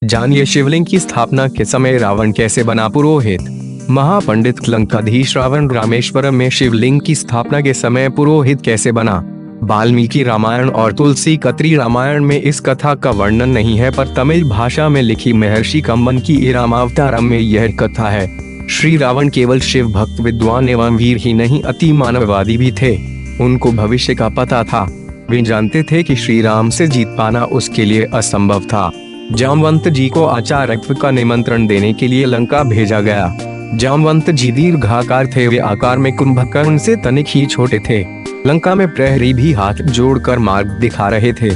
जानिए शिवलिंग की स्थापना के समय रावण कैसे बना पुरोहित। महापंडित लंकाधीश रावण रामेश्वरम में शिवलिंग की स्थापना के समय पुरोहित कैसे बना। वाल्मीकि रामायण और तुलसी कत्री रामायण में इस कथा का वर्णन नहीं है, पर तमिल भाषा में लिखी महर्षि कम्बन की रामावतारम में यह कथा है। श्री रावण केवल शिव भक्त विद्वान एवं वीर ही नहीं, अति मानववादी भी थे। उनको भविष्य का पता था। वे जानते थे कि श्री राम से जीत पाना उसके लिए असंभव था। जामवंत जी को आचार्यत्व का निमंत्रण देने के लिए लंका भेजा गया। जामवंत जी दीर्घाकार थे, वे आकार में कुंभकर्ण से तनिक ही छोटे थे। लंका में प्रहरी भी हाथ जोड़कर मार्ग दिखा रहे थे।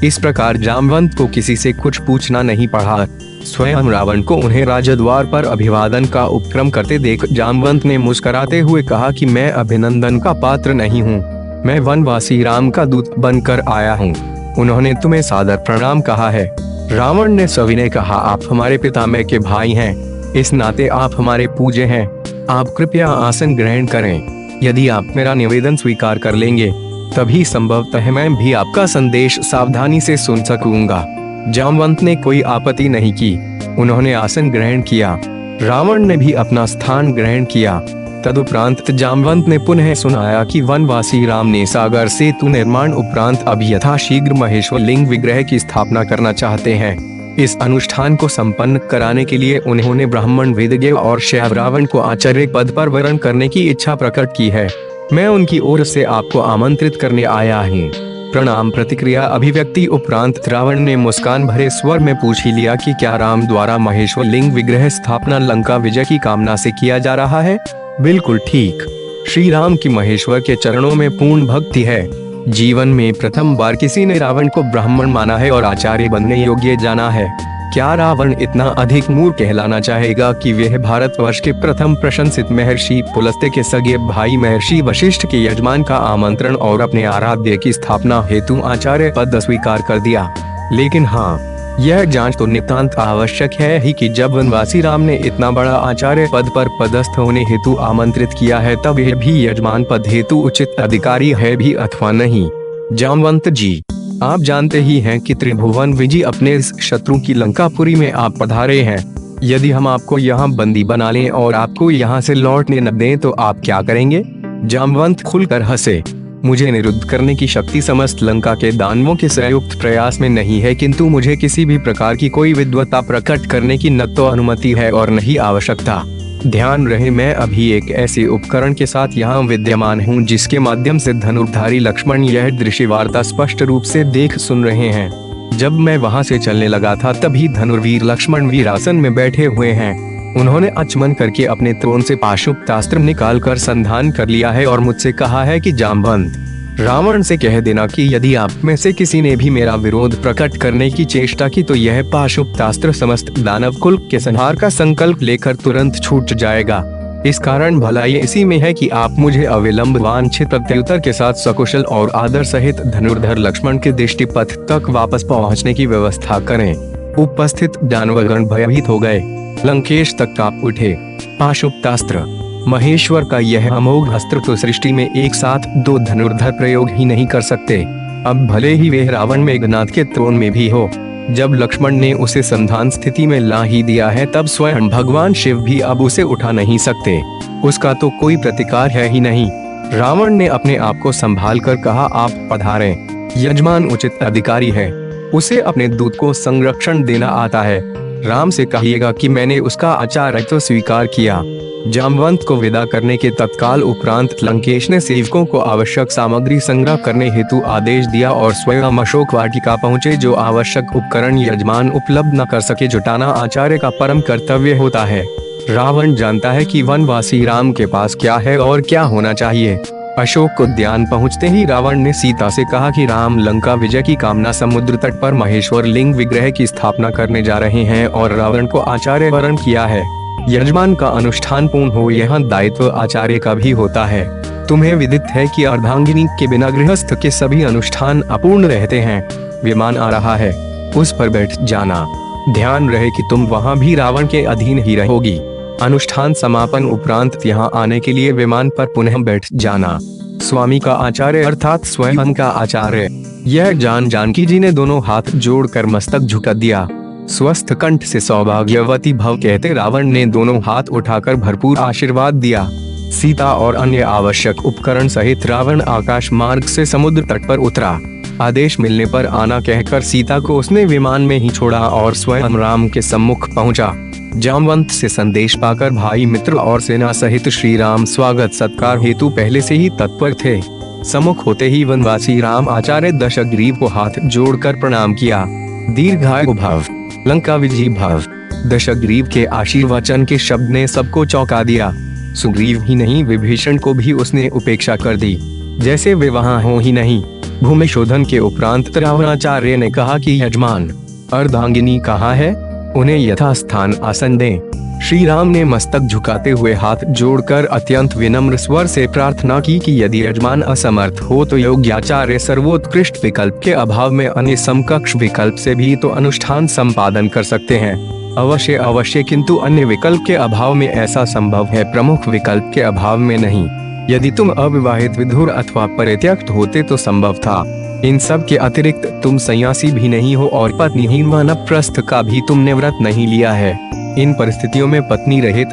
इस प्रकार जामवंत को किसी से कुछ पूछना नहीं पड़ा। स्वयं रावण को उन्हें राजद्वार पर अभिवादन का उपक्रम करते देख जामवंत ने मुस्कुराते हुए कहा कि मैं अभिनंदन का पात्र नहीं हूँ, मैं वनवासी राम का दूत बनकर आया हूँ। उन्होंने तुम्हें सादर प्रणाम कहा है। रावण ने सविनय कहा, आप हमारे पितामह के भाई हैं, इस नाते आप हमारे पूज्य हैं। आप कृपया आसन ग्रहण करें। यदि आप मेरा निवेदन स्वीकार कर लेंगे तभी संभवतः मैं भी आपका संदेश सावधानी से सुन सकूंगा। जामवंत ने कोई आपत्ति नहीं की। उन्होंने आसन ग्रहण किया। रावण ने भी अपना स्थान ग्रहण किया। तदुपरांत जामवंत ने पुनः सुनाया कि वनवासी राम ने सागर सेतु निर्माण उपरांत अब यथाशीघ्र महेश्वर लिंग विग्रह की स्थापना करना चाहते हैं। इस अनुष्ठान को संपन्न कराने के लिए उन्होंने ब्राह्मण वेदज्ञ और शैव रावण को आचार्य पद पर वरण करने की इच्छा प्रकट की है। मैं उनकी ओर से आपको आमंत्रित करने आया हूँ। प्रणाम। प्रतिक्रिया अभिव्यक्ति उपरांत रावण ने मुस्कान भरे स्वर में पूछ ही लिया कि क्या राम द्वारा महेश्वर लिंग विग्रह स्थापना लंका विजय की कामना से किया जा रहा है। बिल्कुल ठीक। श्री राम की महेश्वर के चरणों में पूर्ण भक्ति है। जीवन में प्रथम बार किसी ने रावण को ब्राह्मण माना है और आचार्य बनने योग्य जाना है। क्या रावण इतना अधिक मूर्ख कहलाना चाहेगा कि वह भारतवर्ष के प्रथम प्रशंसित महर्षि पुलस्त्य के सगे भाई महर्षि वशिष्ठ के यजमान का आमंत्रण और अपने आराध्य की स्थापना हेतु आचार्य पद स्वीकार कर दिया। लेकिन हाँ, यह जांच तो नितांत आवश्यक है ही कि जब वनवासी राम ने इतना बड़ा आचार्य पद पर पदस्थ होने हेतु आमंत्रित किया है, तब यह भी यजमान पद हेतु उचित अधिकारी है भी अथवा नहीं। जामवंत जी, आप जानते ही हैं कि त्रिभुवन विजय अपने इस शत्रु की लंकापुरी में आप पधारे हैं। यदि हम आपको यहाँ बंदी बना लें और आपको यहाँ से लौटने न दें तो आप क्या करेंगे। जामवंत खुलकर हंसे। मुझे निरुद्ध करने की शक्ति समस्त लंका के दानवों के संयुक्त प्रयास में नहीं है, किंतु मुझे किसी भी प्रकार की कोई विद्वता प्रकट करने की न तो अनुमति है और न ही आवश्यकता। ध्यान रहे, मैं अभी एक ऐसे उपकरण के साथ यहाँ विद्यमान हूँ जिसके माध्यम से धनुर्धारी लक्ष्मण यह दृश्य वार्ता स्पष्ट रूप से देख सुन रहे हैं। जब मैं वहाँ से चलने लगा था तभी धनुर्वीर लक्ष्मण वीरासन में बैठे हुए हैं। उन्होंने अचमन करके अपने त्रोण से पाशुपतास्त्र निकाल कर संधान कर लिया है और मुझसे कहा है कि जामवंत, रावण से कह देना कि यदि आप में से किसी ने भी मेरा विरोध प्रकट करने की चेष्टा की तो यह पाशुपतास्त्र समस्त दानव कुल के संहार का संकल्प लेकर तुरंत छूट जाएगा। इस कारण भलाई इसी में है कि आप मुझे अविलंब वांछित प्रत्युत्तर के साथ सकुशल और आदर सहित धनुर्धर लक्ष्मण के दृष्टिपथ तक वापस पहुंचने की व्यवस्था करें। उपस्थित दानवगण भयभीत हो गए। लंकेश तक कांप उठे। पाशुपतास्त्र महेश्वर का यह अमोघ अस्त्र तो सृष्टि में एक साथ दो धनुर्धर प्रयोग ही नहीं कर सकते। अब भले ही वह रावण मेघनाथ के त्रोण में भी हो। जब लक्ष्मण ने उसे संधान स्थिति में ला ही दिया है, तब स्वयं भगवान शिव भी अब उसे उठा नहीं सकते। उसका तो कोई प्रतिकार है ही नहीं। रावण ने अपने आप को संभाल कर कहा, आप पधारें। यजमान उचित अधिकारी है, उसे अपने दूत को संरक्षण देना आता है। राम से कहिएगा कि मैंने उसका आचार्यत्व स्वीकार किया। जामवंत को विदा करने के तत्काल उपरांत लंकेश ने सेवकों को आवश्यक सामग्री संग्रह करने हेतु आदेश दिया और स्वयं अशोक वाटिका पहुँचे। जो आवश्यक उपकरण यजमान उपलब्ध न कर सके, जुटाना आचार्य का परम कर्तव्य होता है। रावण जानता है कि वनवासी राम के पास क्या है और क्या होना चाहिए। अशोक उद्यान पहुंचते ही रावण ने सीता से कहा कि राम लंका विजय की कामना समुद्र तट पर महेश्वर लिंग विग्रह की स्थापना करने जा रहे हैं और रावण को आचार्य वरण किया है। यजमान का अनुष्ठान पूर्ण हो, यह दायित्व आचार्य का भी होता है। तुम्हें विदित है कि अर्धांगिनी के बिना गृहस्थ के सभी अनुष्ठान अपूर्ण रहते हैं। विमान आ रहा है, उस पर बैठ जाना। ध्यान रहे कि तुम वहाँ भी रावण के अधीन ही रहोगी। अनुष्ठान समापन उपरांत यहाँ आने के लिए विमान पर पुनः बैठ जाना। स्वामी का आचार्य अर्थात स्वयं का आचार्य। यह जानकी जी ने दोनों हाथ जोड़कर मस्तक झुका दिया। स्वस्थ कंठ से सौभाग्यवती भव कहते रावण ने दोनों हाथ उठाकर भरपूर आशीर्वाद दिया। सीता और अन्य आवश्यक उपकरण सहित रावण आकाश मार्ग से समुद्र तट पर उतरा। आदेश मिलने पर आना कहकर सीता को उसने विमान में ही छोड़ा और स्वयं राम के सम्मुख पहुंचा। जामवंत से संदेश पाकर भाई मित्र और सेना सहित श्री राम स्वागत सत्कार हेतु पहले से ही तत्पर थे। सम्मुख होते ही वनवासी राम आचार्य दशग्रीव को हाथ जोड़कर प्रणाम किया। दीर्घायु भव, लंका विजयी भव। दशग्रीव के आशीर्वचन के शब्द ने सबको चौंका दिया। सुग्रीव ही नहीं, विभीषण को भी उसने उपेक्षा कर दी, जैसे वे वहां हो ही नहीं। भूमि शोधन के उपरांत रावणाचार्य ने कहा कि यजमान अर्धांगिनी कहाँ है, उन्हें यथास्थान आसन दें। श्री राम ने मस्तक झुकाते हुए हाथ जोड़कर अत्यंत विनम्र स्वर से प्रार्थना की कि यदि यजमान असमर्थ हो तो योग्याचार्य सर्वोत्कृष्ट विकल्प के अभाव में अन्य समकक्ष विकल्प से भी तो अनुष्ठान संपादन कर सकते हैं। अवश्य अवश्य, किंतु अन्य विकल्प के अभाव में ऐसा संभव है, प्रमुख विकल्प के अभाव में नहीं। यदि तुम अविवाहित विधुर अथवा परित्यक्त होते तो संभव था। इन सब के अतिरिक्त तुम सन्यासी भी नहीं हो और पत्नीहीन वानप्रस्थ का भी तुमने व्रत नहीं लिया है। इन परिस्थितियों में पत्नी रहित